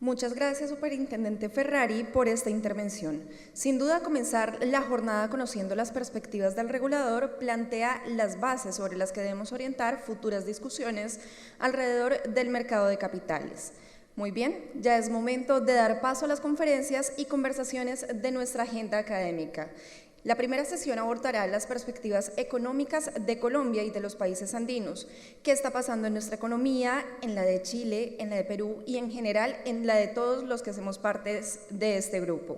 Muchas gracias, Superintendente Ferrari, por esta intervención. Sin duda, comenzar la jornada conociendo las perspectivas del regulador plantea las bases sobre las que debemos orientar futuras discusiones alrededor del mercado de capitales. Muy bien, ya es momento de dar paso a las conferencias y conversaciones de nuestra agenda académica. La primera sesión abordará las perspectivas económicas de Colombia y de los países andinos, qué está pasando en nuestra economía, en la de Chile, en la de Perú y en general en la de todos los que hacemos parte de este grupo.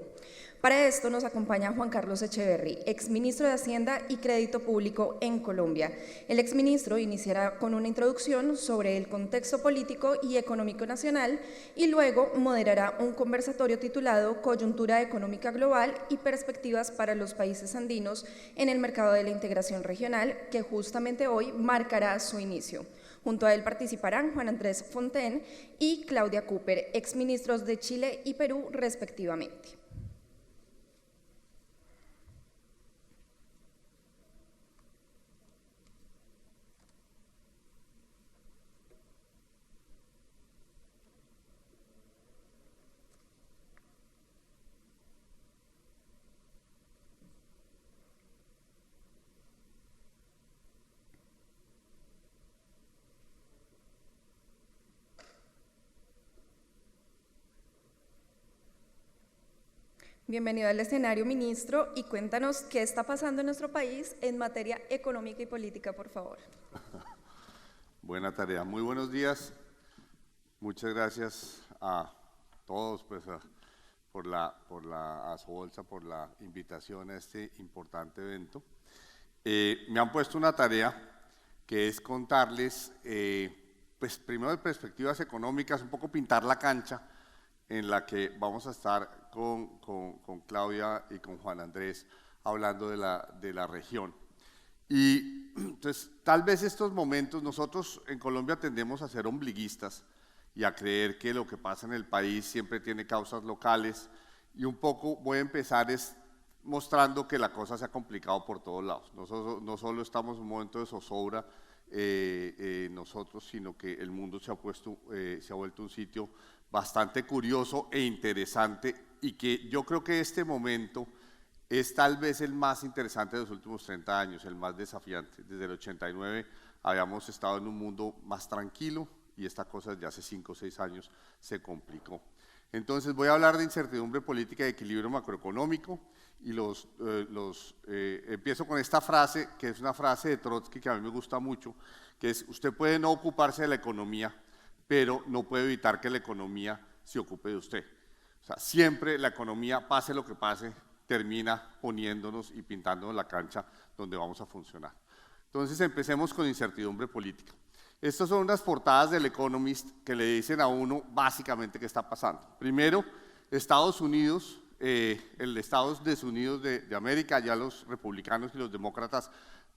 Para esto nos acompaña Juan Carlos Echeverry, exministro de Hacienda y Crédito Público en Colombia. El exministro iniciará con una introducción sobre el contexto político y económico nacional y luego moderará un conversatorio titulado Coyuntura económica global y perspectivas para los países andinos en el mercado de la integración regional, que justamente hoy marcará su inicio. Junto a él participarán Juan Andrés Fontaine y Claudia Cooper, exministros de Chile y Perú respectivamente. Bienvenido al escenario, ministro, y cuéntanos qué está pasando en nuestro país en materia económica y política, por favor. Buena tarea, muy buenos días. Muchas gracias a todos por la Asobolsa, por la invitación a este importante evento. Me han puesto una tarea que es contarles, pues primero de perspectivas económicas, un poco pintar la cancha en la que vamos a estar con Claudia y con Juan Andrés hablando de la región. Y entonces, tal vez estos momentos, nosotros en Colombia tendemos a ser ombliguistas y a creer que lo que pasa en el país siempre tiene causas locales, y un poco voy a empezar mostrando que la cosa se ha complicado por todos lados. No solo estamos en un momento de zozobra nosotros, sino que el mundo se ha vuelto un sitio bastante curioso e interesante, y que yo creo que este momento es tal vez el más interesante de los últimos 30 años, el más desafiante. Desde el 89 habíamos estado en un mundo más tranquilo y esta cosa desde hace 5 o 6 años se complicó. Entonces voy a hablar de incertidumbre política y equilibrio macroeconómico, y empiezo con esta frase, que es una frase de Trotsky que a mí me gusta mucho, que es: usted puede no ocuparse de la economía, pero no puede evitar que la economía se ocupe de usted. O sea, siempre la economía, pase lo que pase, termina poniéndonos y pintándonos la cancha donde vamos a funcionar. Entonces empecemos con incertidumbre política. Estas son unas portadas del Economist que le dicen a uno básicamente qué está pasando. Primero, Estados Unidos, el Estados Unidos de América, ya los republicanos y los demócratas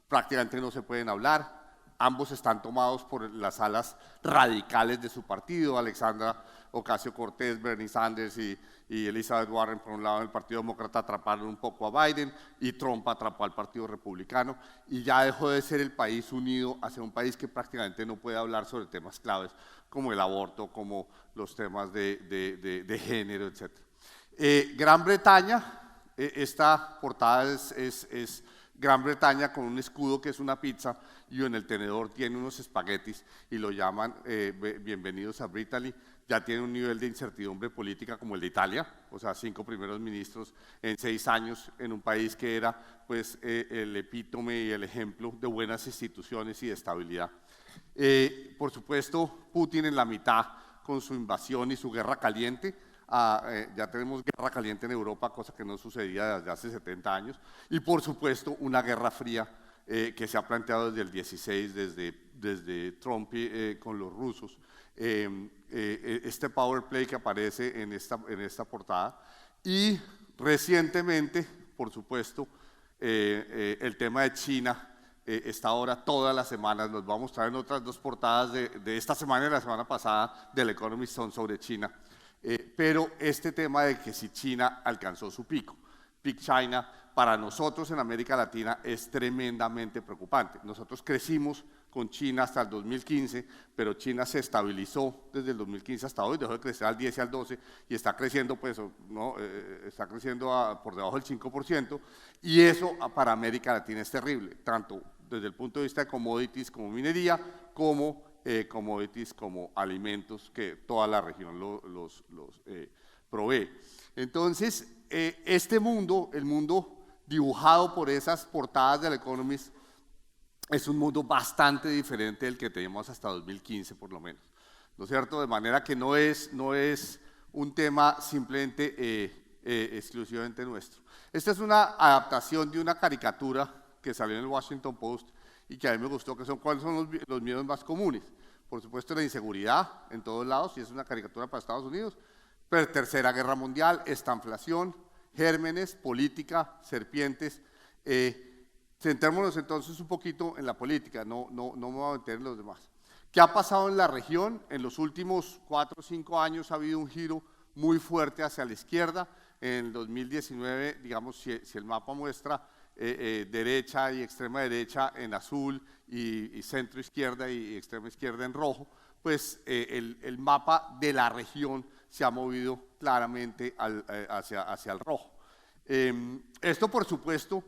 prácticamente no se pueden hablar. Ambos están tomados por las alas radicales de su partido, Alexandra Ocasio-Cortez, Bernie Sanders y Elizabeth Warren, por un lado, el Partido Demócrata atraparon un poco a Biden, y Trump atrapó al Partido Republicano, y ya dejó de ser el país unido hacia un país que prácticamente no puede hablar sobre temas claves como el aborto, como los temas de género, etc. Gran Bretaña, esta portada es Gran Bretaña con un escudo que es una pizza, y en el tenedor tiene unos espaguetis y lo llaman bienvenidos a Brittany. Ya tiene un nivel de incertidumbre política como el de Italia, o sea, 5 primeros ministros en 6 años en un país que era pues el epítome y el ejemplo de buenas instituciones y de estabilidad. Por supuesto, Putin en la mitad con su invasión y su guerra caliente. Ya tenemos guerra caliente en Europa, cosa que no sucedía desde hace 70 años, y por supuesto una guerra fría que se ha planteado desde el 16, desde Trump con los rusos. Este power play que aparece en esta portada, y recientemente, por supuesto, el tema de China está ahora todas las semanas. Nos va a mostrar en otras 2 portadas de esta semana y la semana pasada del Economist son sobre China. Pero este tema de que si China alcanzó su pico, Peak China, para nosotros en América Latina es tremendamente preocupante. Nosotros crecimos con China hasta el 2015, pero China se estabilizó desde el 2015 hasta hoy, dejó de crecer al 10 y al 12 y está creciendo, pues, ¿no? Está creciendo por debajo del 5%, y eso para América Latina es terrible, tanto desde el punto de vista de commodities como minería, como commodities como alimentos que toda la región los provee. Entonces, este mundo, el mundo dibujado por esas portadas del Economist, es un mundo bastante diferente del que teníamos hasta 2015 por lo menos, ¿no es cierto? De manera que no es un tema simplemente exclusivamente nuestro. Esta es una adaptación de una caricatura que salió en el Washington Post y que a mí me gustó, que son cuáles son los miedos más comunes. Por supuesto, la inseguridad en todos lados, y es una caricatura para Estados Unidos, pero Tercera Guerra Mundial, estanflación, gérmenes, política, serpientes. Centrémonos entonces un poquito en la política, no me voy a meter en los demás. ¿Qué ha pasado en la región? En los últimos 4 o 5 años ha habido un giro muy fuerte hacia la izquierda. En el 2019, digamos, si el mapa muestra derecha y extrema derecha en azul y centro izquierda y extrema izquierda en rojo, pues el mapa de la región se ha movido claramente hacia el rojo. Esto, por supuesto,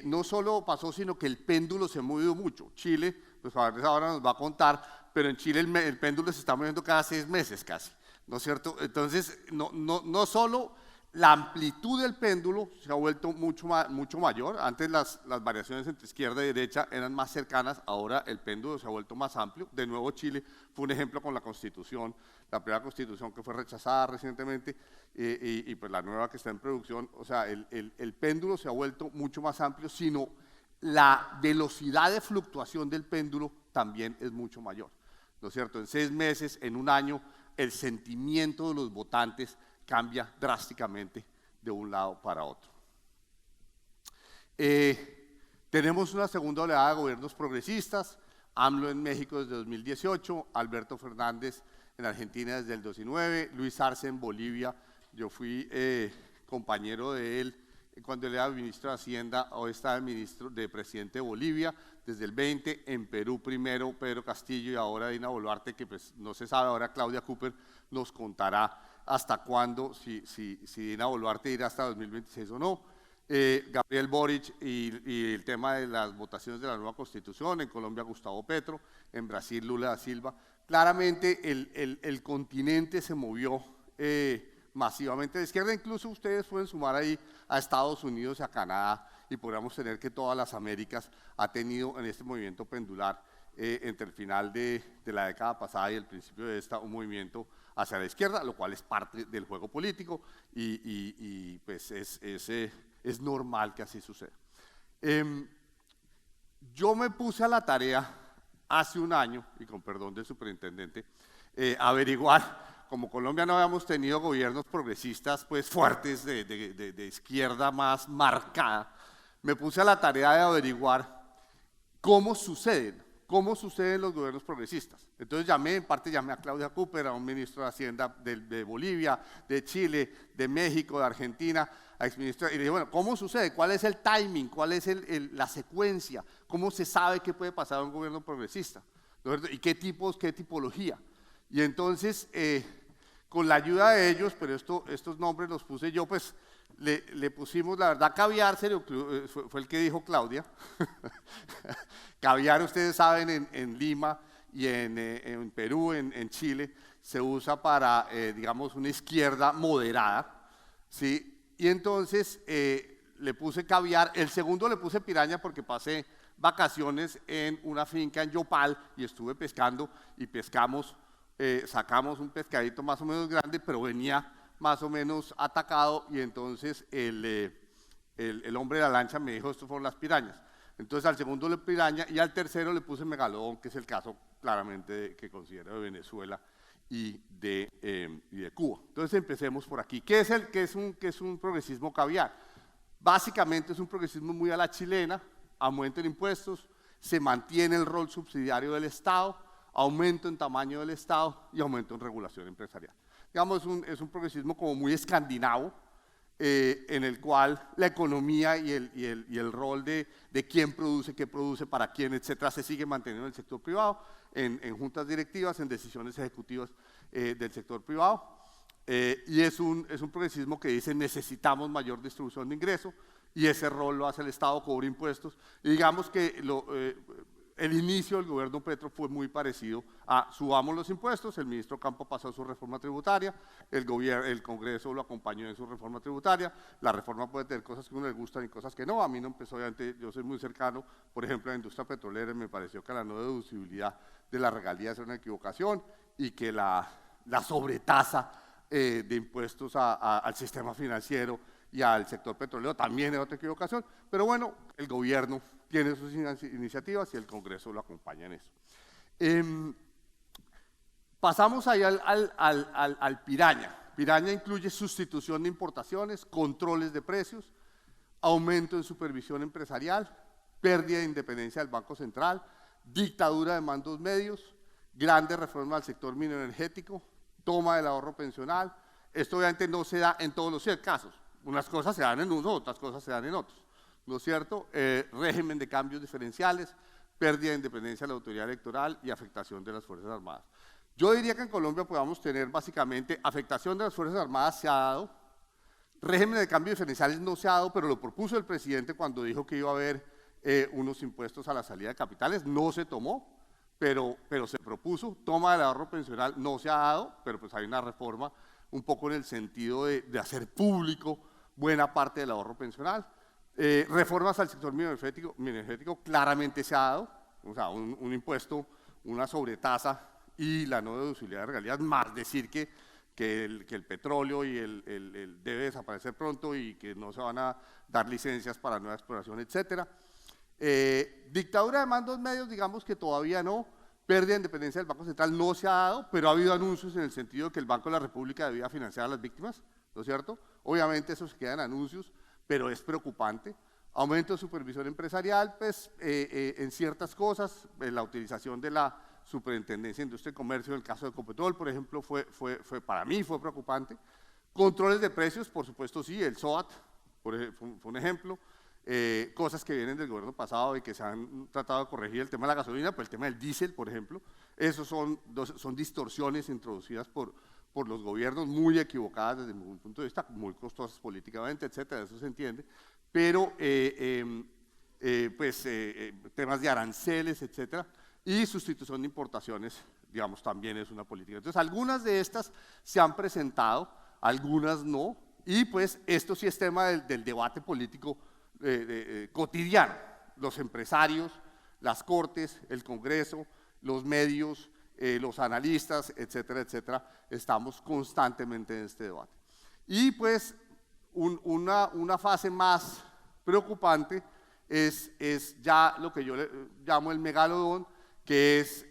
no solo pasó, sino que el péndulo se ha movido mucho. Chile, pues ahora nos va a contar, pero en Chile el péndulo se está moviendo cada 6 meses casi, ¿no es cierto? Entonces, no solo la amplitud del péndulo se ha vuelto mucho mayor. Antes las variaciones entre izquierda y derecha eran más cercanas, ahora el péndulo se ha vuelto más amplio. De nuevo, Chile fue un ejemplo con la Constitución, la primera Constitución que fue rechazada recientemente y pues la nueva que está en producción. O sea, el péndulo se ha vuelto mucho más amplio, sino la velocidad de fluctuación del péndulo también es mucho mayor, ¿no es cierto? En 6 meses, en un año, el sentimiento de los votantes cambia drásticamente de un lado para otro. Tenemos una segunda oleada de gobiernos progresistas, AMLO en México desde 2018, Alberto Fernández en Argentina desde el 2019, Luis Arce en Bolivia. Yo fui compañero de él cuando él era ministro de Hacienda, hoy está el ministro de presidente de Bolivia desde el 20, en Perú primero Pedro Castillo y ahora Dina Boluarte, que pues no se sabe, ahora Claudia Cooper nos contará hasta cuándo, si Dina Boluarte irá hasta 2026 o no. Gabriel Boric y el tema de las votaciones de la nueva Constitución, en Colombia Gustavo Petro, en Brasil Lula da Silva. Claramente el continente se movió masivamente de izquierda, incluso ustedes pueden sumar ahí a Estados Unidos y a Canadá, y podríamos tener que todas las Américas ha tenido en este movimiento pendular entre el final de la década pasada y el principio de esta, un movimiento hacia la izquierda, lo cual es parte del juego político y pues es normal que así suceda. Yo me puse a la tarea hace un año, y con perdón del superintendente, averiguar. Como Colombia no habíamos tenido gobiernos progresistas pues fuertes de izquierda más marcada, me puse a la tarea de averiguar cómo suceden los gobiernos progresistas. Entonces en parte llamé a Claudia Cooper, a un ministro de Hacienda de Bolivia, de Chile, de México, de Argentina, a exministro, y le dije, bueno, ¿cómo sucede? ¿Cuál es el timing? ¿Cuál es la secuencia? ¿Cómo se sabe qué puede pasar a un gobierno progresista? ¿Y qué tipología? Y entonces, con la ayuda de ellos, pero estos nombres los puse yo, pues le pusimos, la verdad, caviar, fue el que dijo Claudia. Caviar, ustedes saben, en Lima y en Perú, en Chile, se usa para, digamos, una izquierda moderada, ¿sí? Y entonces le puse caviar. El segundo le puse piraña porque pasé vacaciones en una finca en Yopal y estuve pescando y pescamos. Sacamos un pescadito más o menos grande, pero venía más o menos atacado, y entonces el hombre de la lancha me dijo, estos fueron las pirañas. Entonces al segundo le piraña y al tercero le puse megalodón, que es el caso claramente que considero de Venezuela y de Cuba. Entonces empecemos por aquí. ¿Qué es un progresismo caviar? Básicamente es un progresismo muy a la chilena, aumento en impuestos, se mantiene el rol subsidiario del Estado, aumento en tamaño del Estado y aumento en regulación empresarial. Digamos, es un progresismo como muy escandinavo, en el cual la economía y el rol de quién produce, qué produce, para quién, etcétera, se sigue manteniendo en el sector privado, en juntas directivas, en decisiones ejecutivas del sector privado. Y es un progresismo que dice necesitamos mayor distribución de ingresos y ese rol lo hace el Estado, cobra impuestos. Y digamos que el inicio del gobierno Petro fue muy parecido a subamos los impuestos, el ministro Campo pasó su reforma tributaria, el Congreso lo acompañó en su reforma tributaria, la reforma puede tener cosas que a uno le gustan y cosas que no, a mí no empezó, obviamente, yo soy muy cercano, por ejemplo, a la industria petrolera, y me pareció que la no deducibilidad de las regalías era una equivocación y que la sobretasa de impuestos al sistema financiero y al sector petrolero también es otra equivocación, pero bueno, el gobierno tiene sus iniciativas y el Congreso lo acompaña en eso. Pasamos ahí al Piraña. Piraña incluye sustitución de importaciones, controles de precios, aumento en supervisión empresarial, pérdida de independencia del Banco Central, dictadura de mandos medios, grandes reformas al sector mineroenergético, toma del ahorro pensional. Esto obviamente no se da en todos los casos. Unas cosas se dan en unos, otras cosas se dan en otros. ¿No es cierto? Régimen de cambios diferenciales, pérdida de independencia de la autoridad electoral y afectación de las Fuerzas Armadas. Yo diría que en Colombia podamos tener básicamente afectación de las Fuerzas Armadas se ha dado, régimen de cambios diferenciales no se ha dado, pero lo propuso el presidente cuando dijo que iba a haber unos impuestos a la salida de capitales, no se tomó, pero se propuso, toma del ahorro pensional no se ha dado, pero pues hay una reforma un poco en el sentido de hacer público buena parte del ahorro pensional. Reformas al sector mineroenergético claramente se ha dado, o sea, un impuesto, una sobretasa y la no deducibilidad de regalías, más decir que el petróleo y el debe desaparecer pronto y que no se van a dar licencias para nueva exploración, etcétera. Dictadura de mandos medios, digamos que todavía no, pérdida de independencia del Banco Central no se ha dado, pero ha habido anuncios en el sentido de que el Banco de la República debía financiar a las víctimas, ¿no es cierto? Obviamente eso se queda en anuncios, pero es preocupante. Aumento de supervisión empresarial, pues en ciertas cosas, la utilización de la Superintendencia de Industria y Comercio, en el caso de Ecopetrol, por ejemplo, para mí fue preocupante. Controles de precios, por supuesto sí, el SOAT fue un ejemplo. Cosas que vienen del gobierno pasado y que se han tratado de corregir, el tema de la gasolina, pues el tema del diésel, por ejemplo, esos son distorsiones introducidas por los gobiernos muy equivocadas desde mi punto de vista, muy costosas políticamente, etcétera, eso se entiende, pero temas de aranceles, etcétera, y sustitución de importaciones, digamos, también es una política. Entonces, algunas de estas se han presentado, algunas no, y pues esto sí es tema del debate político cotidiano. Los empresarios, las cortes, el Congreso, los medios, los analistas, etcétera, etcétera, estamos constantemente en este debate. Y pues una fase más preocupante es ya lo que yo llamo el megalodón, que es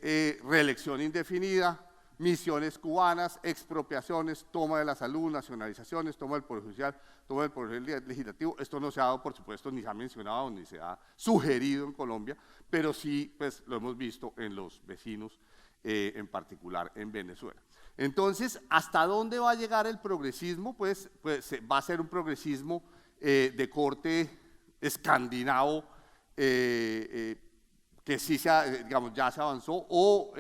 reelección indefinida, misiones cubanas, expropiaciones, toma de la salud, nacionalizaciones, toma del Poder Judicial, toma del Poder Legislativo. Esto no se ha dado, por supuesto, ni se ha mencionado, ni se ha sugerido en Colombia, pero sí pues, lo hemos visto en los vecinos, en particular en Venezuela. Entonces, ¿hasta dónde va a llegar el progresismo? Pues va a ser un progresismo de corte escandinavo, que sí digamos, ya se avanzó, o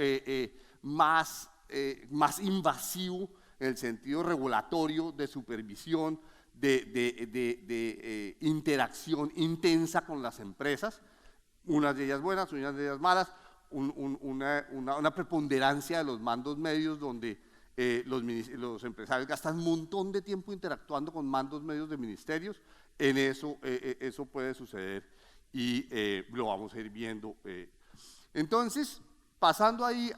más invasivo en el sentido regulatorio, de supervisión, de interacción intensa con las empresas, unas de ellas buenas, unas de ellas malas, una preponderancia de los mandos medios donde los empresarios gastan un montón de tiempo interactuando con mandos medios de ministerios. En eso puede suceder y lo vamos a ir viendo. Entonces, pasando ahí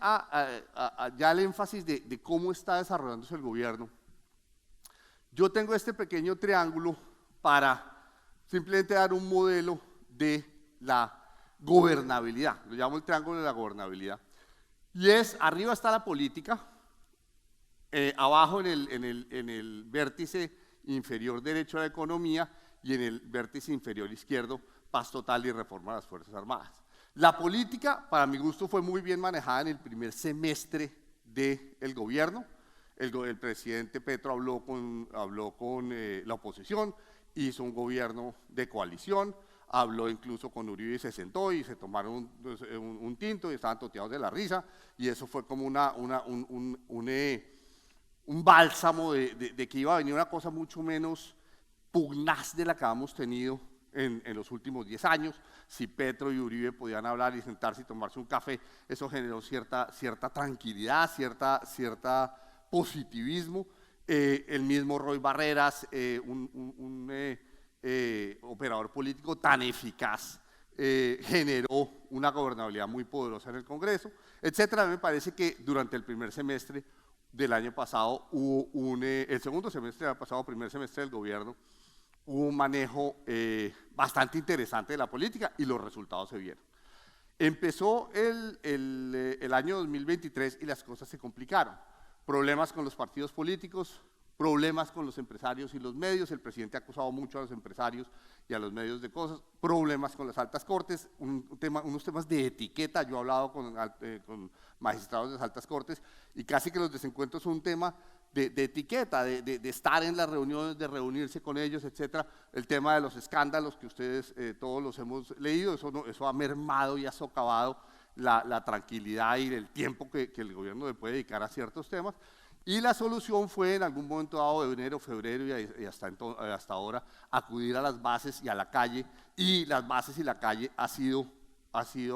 ya al énfasis de cómo está desarrollándose el gobierno, yo tengo este pequeño triángulo para simplemente dar un modelo de la gobernabilidad, lo llamo el triángulo de la gobernabilidad, y es, arriba está la política, abajo en el vértice inferior derecho a la economía y en el vértice inferior izquierdo, paz total y reforma de las Fuerzas Armadas. La política, para mi gusto, fue muy bien manejada en el primer semestre del gobierno. el presidente Petro habló con la oposición, hizo un gobierno de coalición, habló incluso con Uribe y se sentó y se tomaron un tinto y estaban toteados de la risa, y eso fue como un bálsamo de que iba a venir una cosa mucho menos pugnaz de la que habíamos tenido en los últimos 10 años. Si Petro y Uribe podían hablar y sentarse y tomarse un café, eso generó cierta tranquilidad, cierta positivismo. El mismo Roy Barreras, un operador político tan eficaz, generó una gobernabilidad muy poderosa en el Congreso, etcétera. Me parece que durante el primer semestre del año pasado hubo el segundo semestre del año pasado, primer semestre del gobierno, hubo un manejo bastante interesante de la política y los resultados se vieron. Empezó el año 2023 y las cosas se complicaron. Problemas con los partidos políticos, problemas con los empresarios y los medios. El presidente ha acusado mucho a los empresarios y a los medios de cosas. Problemas con las altas cortes, unos temas de etiqueta. Yo he hablado con magistrados de las altas cortes y casi que los desencuentros son un tema de etiqueta, de estar en las reuniones, de reunirse con ellos, etcétera. El tema de los escándalos que ustedes todos los hemos leído, eso ha mermado y ha socavado la tranquilidad y el tiempo que el gobierno le puede dedicar a ciertos temas. Y la solución fue en algún momento dado de enero, febrero y hasta ahora acudir a las bases y a la calle, y las bases y la calle ha sido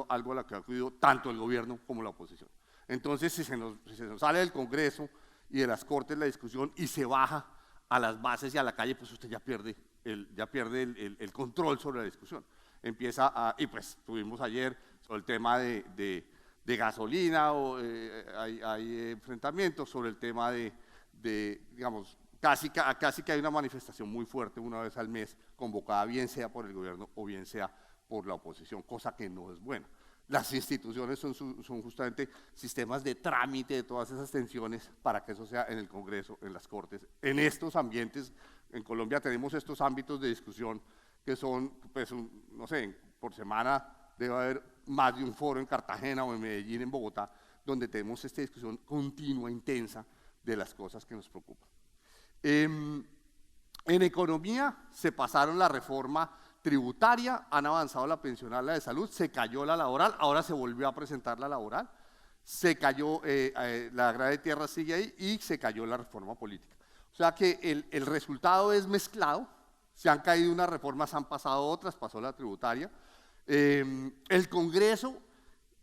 algo a lo que ha acudido tanto el gobierno como la oposición. Entonces, si se nos sale del Congreso y de las Cortes la discusión y se baja a las bases y a la calle, pues usted ya pierde el control sobre la discusión. Y pues tuvimos ayer sobre el tema de gasolina, hay enfrentamientos sobre el tema digamos, casi que hay una manifestación muy fuerte una vez al mes, convocada bien sea por el gobierno o bien sea por la oposición, cosa que no es buena. Las instituciones son justamente sistemas de trámite de todas esas tensiones para que eso sea en el Congreso, en las Cortes. En estos ambientes, en Colombia tenemos estos ámbitos de discusión que son, pues, no sé, por semana debe haber más de un foro en Cartagena o en Medellín, en Bogotá, donde tenemos esta discusión continua, intensa, de las cosas que nos preocupan. En economía se pasaron la reforma tributaria, han avanzado la pensional, la de salud, se cayó la laboral, ahora se volvió a presentar la laboral, se cayó, la agraria de tierra sigue ahí y se cayó la reforma política. O sea que el resultado es mezclado, se han caído unas reformas, han pasado otras, pasó la tributaria. El Congreso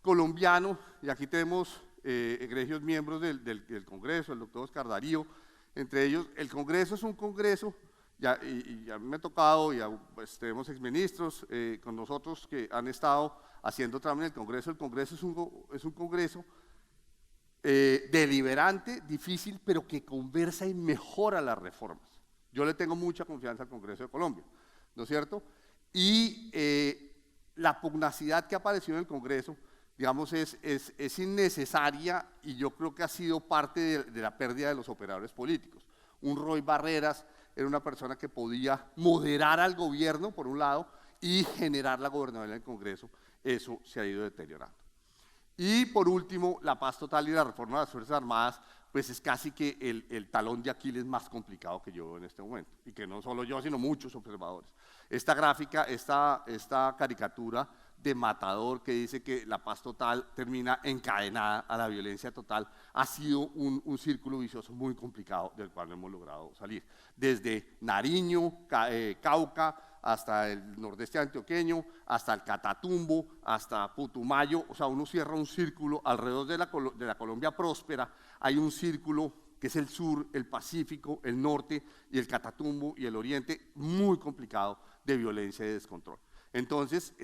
colombiano, y aquí tenemos egregios miembros del Congreso, el doctor Oscar Darío, entre ellos, el Congreso es un Congreso, y a mí me ha tocado, pues tenemos exministros con nosotros que han estado haciendo trámite en el Congreso. El Congreso es un Congreso deliberante, difícil, pero que conversa y mejora las reformas. Yo le tengo mucha confianza al Congreso de Colombia, ¿no es cierto? Y la pugnacidad que ha aparecido en el Congreso, digamos, es innecesaria, y yo creo que ha sido parte de la pérdida de los operadores políticos. Un Roy Barreras era una persona que podía moderar al gobierno, por un lado, y generar la gobernabilidad del Congreso. Eso se ha ido deteriorando. Y por último, la paz total y la reforma de las Fuerzas Armadas, pues es casi que el talón de Aquiles más complicado que yo veo en este momento, y que no solo yo, sino muchos observadores. Esta gráfica, esta caricatura de matador que dice que la paz total termina encadenada a la violencia total, ha sido un círculo vicioso muy complicado del cual no hemos logrado salir. Desde Nariño, Cauca, hasta el nordeste antioqueño, hasta el Catatumbo, hasta Putumayo, o sea, uno cierra un círculo alrededor de la Colombia próspera, hay un círculo que es el sur, el Pacífico, el norte y el Catatumbo y el oriente, muy complicado de violencia y descontrol. Entonces,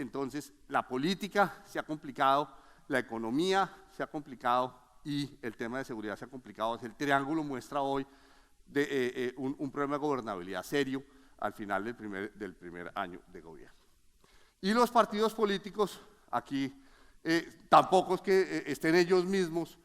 la política se ha complicado, la economía se ha complicado y el tema de seguridad se ha complicado. El triángulo muestra hoy un problema de gobernabilidad serio al final del primer año de gobierno. Y los partidos políticos, aquí tampoco es que estén ellos mismos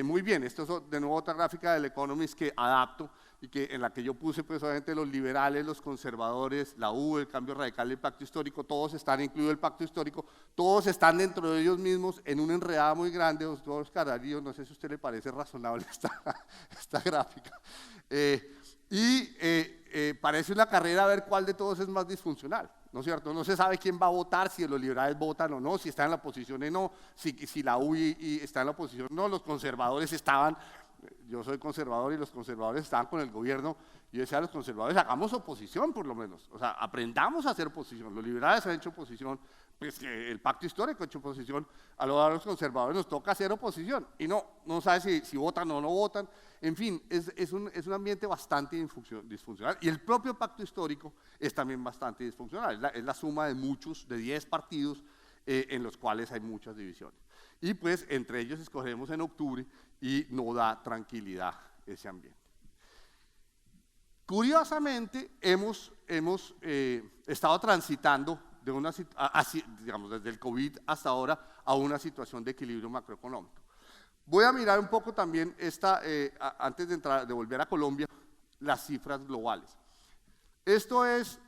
muy bien. Esto es de nuevo otra gráfica del Economist que adapto y que, en la que yo puse pues obviamente los liberales, los conservadores, la U, el cambio radical, el pacto histórico, todos están, incluido el pacto histórico, todos están dentro de ellos mismos en una enredada muy grande. Oscar Darío, no sé si a usted le parece razonable esta gráfica. Parece una carrera a ver cuál de todos es más disfuncional, ¿no es cierto? No se sabe quién va a votar, si los liberales votan o no, si están en la oposición o no, si la UI está en la oposición o no, los conservadores estaban, yo soy conservador y los conservadores estaban con el gobierno, y yo decía a los conservadores, hagamos oposición por lo menos, o sea, aprendamos a hacer oposición, los liberales han hecho oposición, pues el pacto histórico ha hecho oposición, a los conservadores nos toca hacer oposición, y no sabe si votan o no votan. En fin, es un ambiente bastante disfuncional, y el propio pacto histórico es también bastante disfuncional, es la suma de 10 partidos en los cuales hay muchas divisiones. Y pues entre ellos escogemos en octubre y no da tranquilidad ese ambiente. Curiosamente, hemos estado transitando digamos, desde el COVID hasta ahora a una situación de equilibrio macroeconómico. Voy a mirar un poco también antes de volver a Colombia, las cifras globales. Esto es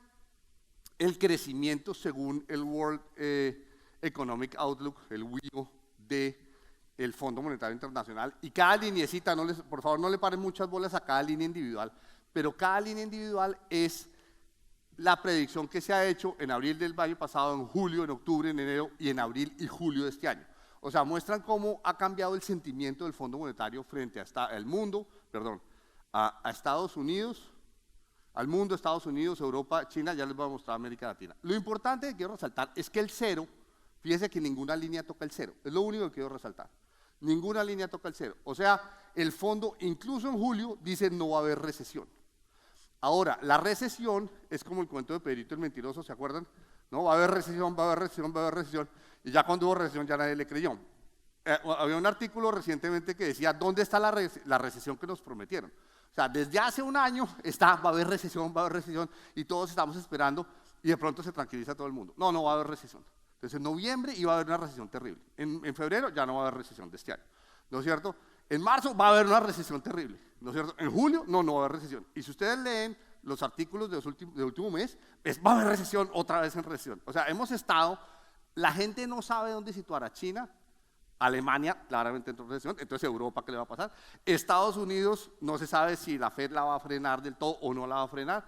el crecimiento según el World Economic Outlook, el WEO, del Fondo Monetario Internacional. Y cada lineecita, por favor no le paren muchas bolas a cada línea individual, pero cada línea individual es la predicción que se ha hecho en abril del año pasado, en julio, en octubre, en enero y en abril y julio de este año. O sea, muestran cómo ha cambiado el sentimiento del Fondo Monetario frente a Estados Unidos, al mundo, Estados Unidos, Europa, China, ya les voy a mostrar América Latina. Lo importante que quiero resaltar es que el cero, fíjense que ninguna línea toca el cero, es lo único que quiero resaltar. Ninguna línea toca el cero. O sea, el fondo, incluso en julio, dice no va a haber recesión. Ahora, la recesión es como el cuento de Pedrito el Mentiroso, ¿se acuerdan? No, va a haber recesión, va a haber recesión, va a haber recesión. Y ya cuando hubo recesión ya nadie le creyó. Había un artículo recientemente que decía, ¿dónde está la recesión que nos prometieron? O sea, desde hace un año va a haber recesión, y todos estamos esperando, y de pronto se tranquiliza todo el mundo. No va a haber recesión. Entonces en noviembre iba a haber una recesión terrible. En febrero ya no va a haber recesión de este año, ¿no es cierto? En marzo va a haber una recesión terrible, ¿no es cierto? En julio no va a haber recesión. Y si ustedes leen los artículos de último mes, va a haber recesión, otra vez en recesión. O sea, la gente no sabe dónde situar a China, Alemania claramente entró en recesión, entonces Europa, ¿qué le va a pasar? Estados Unidos no se sabe si la Fed la va a frenar del todo o no la va a frenar.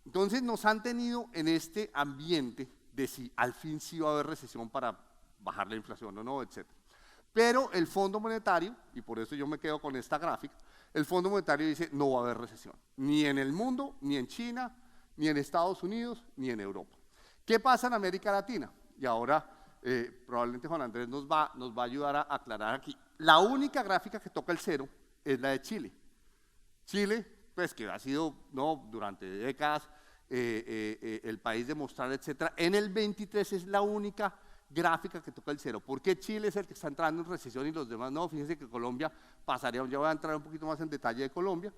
Entonces nos han tenido en este ambiente de si al fin sí va a haber recesión para bajar la inflación o no, etc. Pero el Fondo Monetario, y por eso yo me quedo con esta gráfica, el Fondo Monetario dice no va a haber recesión, ni en el mundo, ni en China, ni en Estados Unidos, ni en Europa. ¿Qué pasa en América Latina? Y ahora probablemente Juan Andrés nos va a ayudar a aclarar aquí. La única gráfica que toca el cero es la de Chile. Chile, pues que ha sido durante décadas el país de mostrar, etcétera. En el 23 es la única gráfica que toca el cero. ¿Por qué Chile es el que está entrando en recesión y los demás no? Fíjense que Colombia pasaría, ya voy a entrar un poquito más en detalle de Colombia.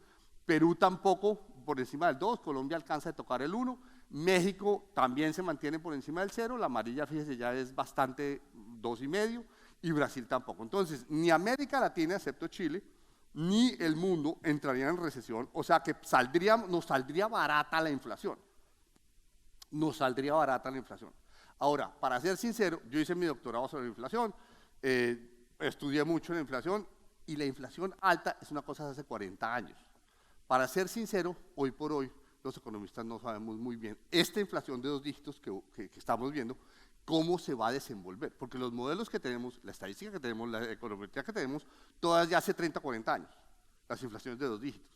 Perú tampoco por encima del 2, Colombia alcanza a tocar el 1, México también se mantiene por encima del 0, la amarilla, fíjense, ya es bastante 2,5, y Brasil tampoco. Entonces, ni América Latina, excepto Chile, ni el mundo entrarían en recesión, o sea que nos saldría barata la inflación. Nos saldría barata la inflación. Ahora, para ser sincero, yo hice mi doctorado sobre la inflación, estudié mucho la inflación, y la inflación alta es una cosa de hace 40 años. Para ser sincero, hoy por hoy, los economistas no sabemos muy bien esta inflación de 2 dígitos que estamos viendo, cómo se va a desenvolver, porque los modelos que tenemos, la estadística que tenemos, la econometría que tenemos, todas ya hace 30 o 40 años, las inflaciones de 2 dígitos.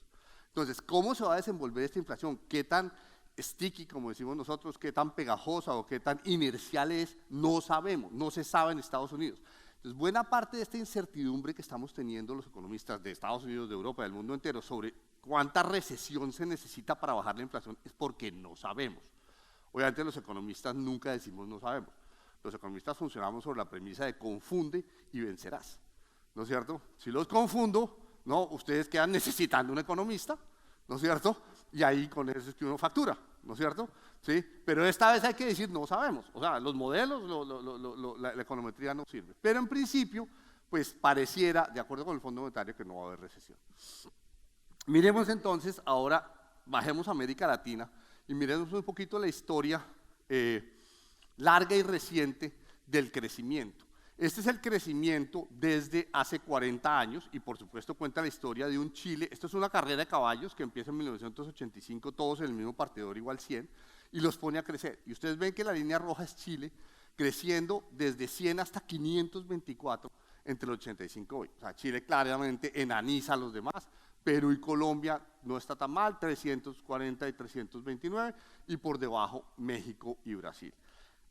Entonces, ¿cómo se va a desenvolver esta inflación? ¿Qué tan sticky, como decimos nosotros, qué tan pegajosa o qué tan inercial es? No sabemos, no se sabe en Estados Unidos. Entonces, buena parte de esta incertidumbre que estamos teniendo los economistas de Estados Unidos, de Europa, del mundo entero, sobre cuánta recesión se necesita para bajar la inflación, es porque no sabemos. Obviamente los economistas nunca decimos no sabemos. Los economistas funcionamos sobre la premisa de confunde y vencerás, ¿no es cierto? Si los confundo, ¿no? Ustedes quedan necesitando un economista, ¿no es cierto? Y ahí con eso es que uno factura, ¿no es cierto? ¿Sí? Pero esta vez hay que decir no sabemos, o sea, los modelos, la econometría no sirve. Pero en principio, pues pareciera, de acuerdo con el Fondo Monetario, que no va a haber recesión. Miremos entonces, ahora bajemos a América Latina y miremos un poquito la historia larga y reciente del crecimiento. Este es el crecimiento desde hace 40 años y por supuesto cuenta la historia de un Chile. Esto es una carrera de caballos que empieza en 1985, todos en el mismo partidor igual 100, y los pone a crecer. Y ustedes ven que la línea roja es Chile, creciendo desde 100 hasta 524 entre el 85 y hoy. O sea, Chile claramente enaniza a los demás. Perú y Colombia no está tan mal, 340 y 329, y por debajo México y Brasil.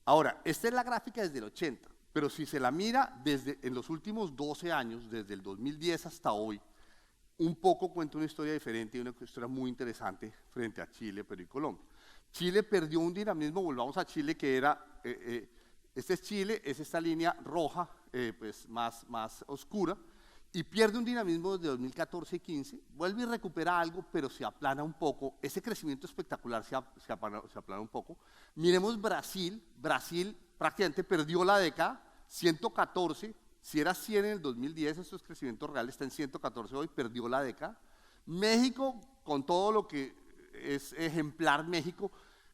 Ahora, esta es la gráfica desde el 80, pero si se la mira en los últimos 12 años, desde el 2010 hasta hoy, un poco cuenta una historia diferente y una historia muy interesante frente a Chile, Perú y Colombia. Chile perdió un dinamismo, volvamos a Chile, que era, este es Chile, es esta línea roja, pues más oscura, y pierde un dinamismo desde 2014 y 15, vuelve y recupera algo, pero se aplana un poco, ese crecimiento espectacular se aplana un poco. Miremos Brasil prácticamente perdió la década, 114, si era 100 en el 2010, estos crecimientos reales está en 114 hoy, perdió la década. México, con todo lo que es ejemplar México,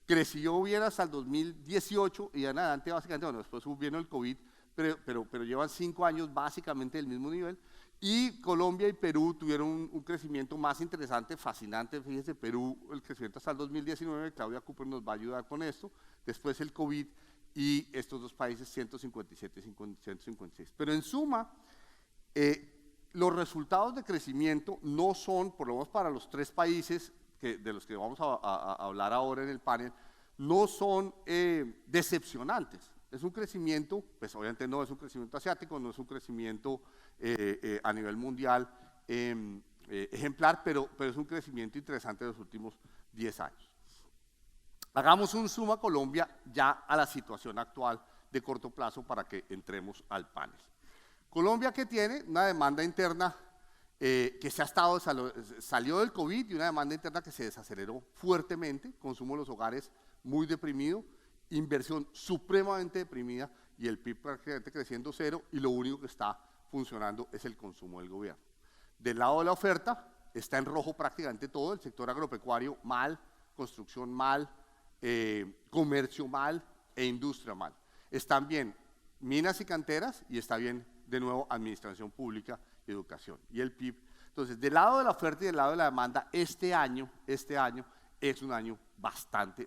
creció bien hasta el 2018 y en adelante básicamente, bueno, después vino el COVID, pero llevan 5 años básicamente del mismo nivel. Y Colombia y Perú tuvieron un crecimiento más interesante, fascinante. Fíjese, Perú, el crecimiento hasta el 2019, Claudia Cooper nos va a ayudar con esto. Después el COVID y estos dos países 157 y 156. Pero en suma, los resultados de crecimiento no son, por lo menos para los 3 países de los que vamos a hablar ahora en el panel, no son decepcionantes. Es un crecimiento, pues obviamente no es un crecimiento asiático, no es un crecimiento a nivel mundial ejemplar, pero es un crecimiento interesante de los últimos 10 años. Hagamos un zoom a Colombia ya a la situación actual de corto plazo para que entremos al panel. Colombia, que tiene una demanda interna que salió del COVID y una demanda interna que se desaceleró fuertemente, consumo de los hogares muy deprimido, inversión supremamente deprimida y el PIB prácticamente creciendo 0, y lo único que está funcionando es el consumo del gobierno. Del lado de la oferta está en rojo prácticamente todo, el sector agropecuario mal, construcción mal, comercio mal e industria mal. Están bien minas y canteras y está bien de nuevo administración pública y educación. Y el PIB, entonces del lado de la oferta y del lado de la demanda, este año es un año bastante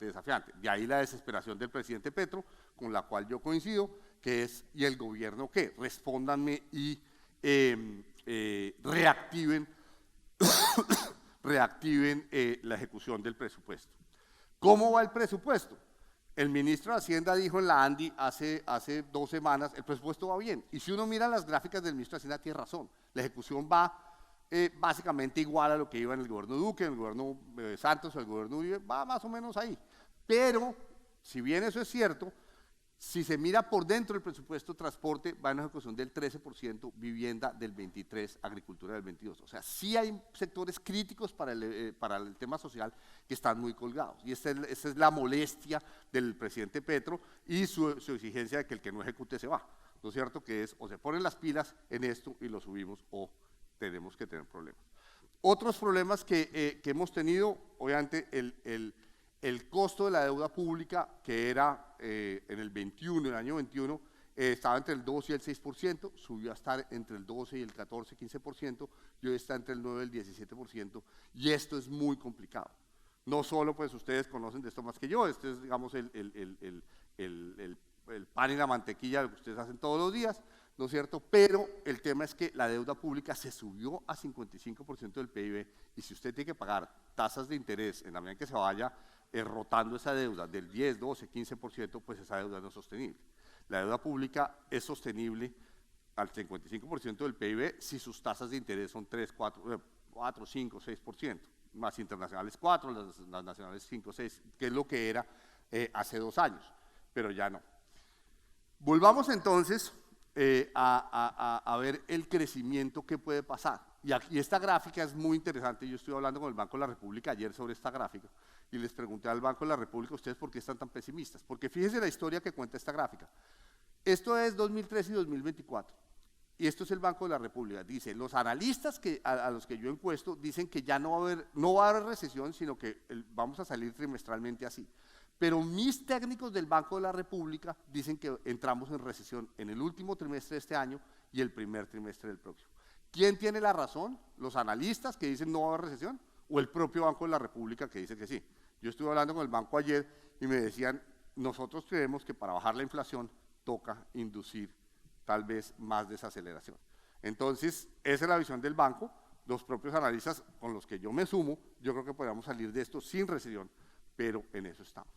desafiante. De ahí la desesperación del presidente Petro, con la cual yo coincido, que es, ¿y el gobierno qué? Respóndanme y reactiven la ejecución del presupuesto. ¿Cómo va el presupuesto? El ministro de Hacienda dijo en la ANDI hace 2 semanas, el presupuesto va bien. Y si uno mira las gráficas del ministro de Hacienda, tiene razón. La ejecución va básicamente igual a lo que iba en el gobierno Duque, en el gobierno Santos, el gobierno Uribe, va más o menos ahí. Pero, si bien eso es cierto, si se mira por dentro del presupuesto, transporte va en una ejecución del 13%, vivienda del 23%, agricultura del 22%. O sea, sí hay sectores críticos para el tema social que están muy colgados. Y esta es la molestia del presidente Petro y su exigencia de que el que no ejecute se va. ¿No es cierto? Que es o se ponen las pilas en esto y lo subimos o tenemos que tener problemas. Otros problemas que hemos tenido, obviamente el costo de la deuda pública, que era en el año 21, estaba entre el 2 y el 6%, subió a estar entre el 12 y el 14, 15%, y hoy está entre el 9 y el 17%, y esto es muy complicado. No solo, pues ustedes conocen de esto más que yo, este es, digamos, el pan y la mantequilla que ustedes hacen todos los días, ¿no es cierto? Pero el tema es que la deuda pública se subió a 55% del PIB, y si usted tiene que pagar tasas de interés en la medida en que se vaya rotando esa deuda del 10, 12, 15%, pues esa deuda no es sostenible. La deuda pública es sostenible al 55% del PIB si sus tasas de interés son 3, 4, 5, 6%, más internacionales 4, las nacionales 5, 6, que es lo que era hace 2 años, pero ya no. Volvamos entonces a ver el crecimiento que puede pasar. Y esta gráfica es muy interesante. Yo estuve hablando con el Banco de la República ayer sobre esta gráfica y les pregunté al Banco de la República, ¿ustedes por qué están tan pesimistas? Porque fíjense la historia que cuenta esta gráfica. Esto es 2013 y 2024. y esto es el Banco de la República, dice, los analistas a los que yo encuesto dicen que ya no va a haber recesión, sino que vamos a salir trimestralmente así. Pero mis técnicos del Banco de la República dicen que entramos en recesión en el último trimestre de este año y el primer trimestre del próximo. ¿Quién tiene la razón? ¿Los analistas que dicen no va a haber recesión o el propio Banco de la República que dice que sí? Yo estuve hablando con el banco ayer y me decían, nosotros creemos que para bajar la inflación toca inducir tal vez más desaceleración. Entonces, esa es la visión del banco, los propios analistas con los que yo me sumo, yo creo que podríamos salir de esto sin recesión, pero en eso estamos.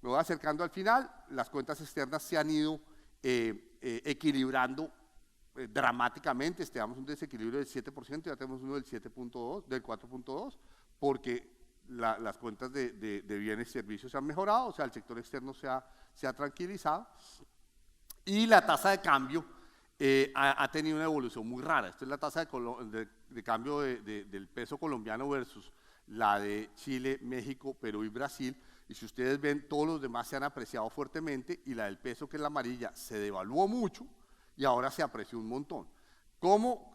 Me voy acercando al final, las cuentas externas se han ido equilibrando dramáticamente, tenemos un desequilibrio del 7%, ya tenemos uno del 7.2, del 4.2, porque las cuentas de bienes y servicios se han mejorado, o sea, el sector externo se ha tranquilizado, y la tasa de cambio ha tenido una evolución muy rara. Esta es la tasa de cambio del peso colombiano versus la de Chile, México, Perú y Brasil, y si ustedes ven, todos los demás se han apreciado fuertemente, y la del peso, que es la amarilla, se devaluó mucho, y ahora se apreció un montón.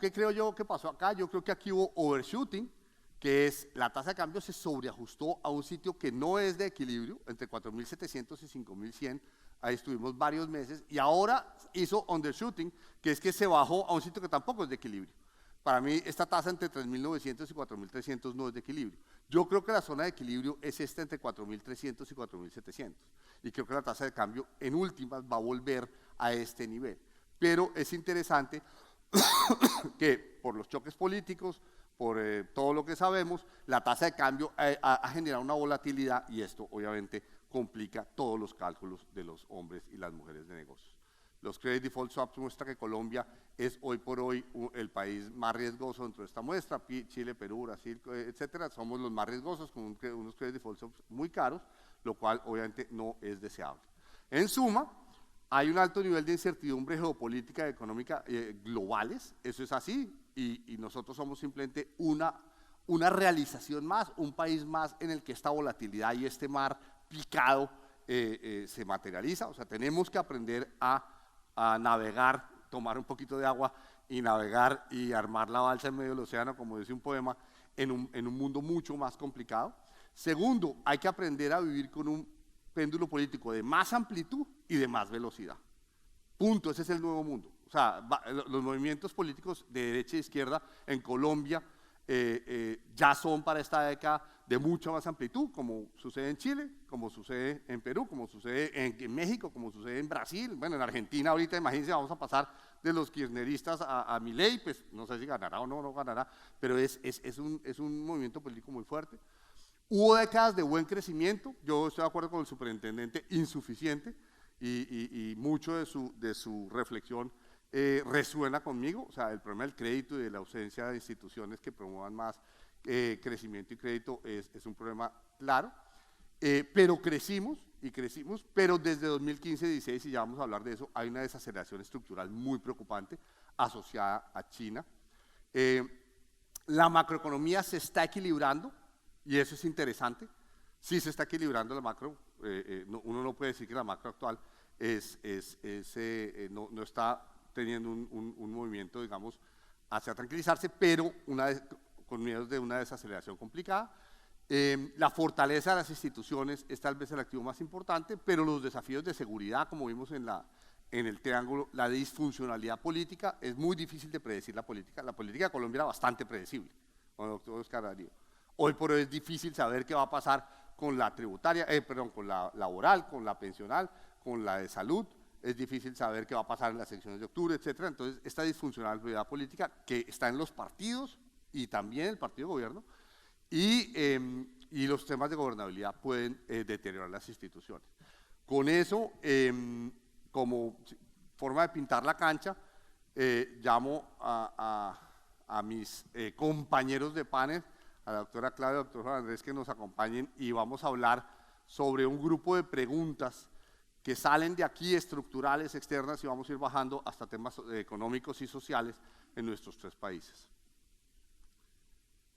¿Qué creo yo que pasó acá? Yo creo que aquí hubo overshooting, que es la tasa de cambio se sobreajustó a un sitio que no es de equilibrio, entre 4.700 y 5.100, ahí estuvimos varios meses, y ahora hizo undershooting, que es que se bajó a un sitio que tampoco es de equilibrio. Para mí, esta tasa entre 3.900 y 4.300 no es de equilibrio. Yo creo que la zona de equilibrio es esta entre 4.300 y 4.700, y creo que la tasa de cambio en últimas va a volver a este nivel. Pero es interesante que por los choques políticos, por todo lo que sabemos, la tasa de cambio ha generado una volatilidad, y esto obviamente complica todos los cálculos de los hombres y las mujeres de negocios. Los Credit Default Swaps muestran que Colombia es hoy por hoy el país más riesgoso dentro de esta muestra. Chile, Perú, Brasil, etcétera, somos los más riesgosos con unos Credit Default Swaps muy caros, lo cual obviamente no es deseable. En suma, hay un alto nivel de incertidumbre geopolítica y económica globales, eso es así, y nosotros somos simplemente una realización más, un país más en el que esta volatilidad y este mar picado se materializa. O sea, tenemos que aprender a navegar, tomar un poquito de agua y navegar y armar la balsa en medio del océano, como dice un poema, en un mundo mucho más complicado. Segundo, hay que aprender a vivir con un péndulo político de más amplitud y de más velocidad. Punto, ese es el nuevo mundo. O sea, los movimientos políticos de derecha e izquierda en Colombia ya son para esta década de mucha más amplitud, como sucede en Chile, como sucede en Perú, como sucede en México, como sucede en Brasil. Bueno, en Argentina ahorita, imagínense, vamos a pasar de los kirchneristas a Milei, pues no sé si ganará o no ganará, pero es un movimiento político muy fuerte. Hubo décadas de buen crecimiento, yo estoy de acuerdo con el superintendente, insuficiente, y mucho de su reflexión resuena conmigo. O sea, el problema del crédito y de la ausencia de instituciones que promuevan más crecimiento y crédito es un problema claro, pero crecimos, pero desde 2015-16, y ya vamos a hablar de eso, hay una desaceleración estructural muy preocupante asociada a China. La macroeconomía se está equilibrando, y eso es interesante. Sí se está equilibrando la macro, uno no puede decir que la macro actual no está teniendo un movimiento, digamos, hacia tranquilizarse, pero con miedos de una desaceleración complicada. La fortaleza de las instituciones es tal vez el activo más importante, pero los desafíos de seguridad, como vimos en el triángulo, la disfuncionalidad política, es muy difícil de predecir la política. La política de Colombia era bastante predecible, con el doctor Oscar Darío. Hoy por hoy es difícil saber qué va a pasar con la tributaria, con la laboral, con la pensional, con la de salud. Es difícil saber qué va a pasar en las elecciones de octubre, etcétera. Entonces, esta disfuncionalidad política que está en los partidos y también en el partido de gobierno, y los temas de gobernabilidad pueden deteriorar las instituciones. Con eso, como forma de pintar la cancha, llamo a mis compañeros de panel, a la doctora Claudia y al doctor Juan Andrés, que nos acompañen, y vamos a hablar sobre un grupo de preguntas que salen de aquí, estructurales, externas, y vamos a ir bajando hasta temas económicos y sociales en nuestros 3 países.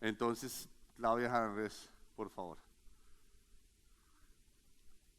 Entonces, Claudia y Juan Andrés, por favor.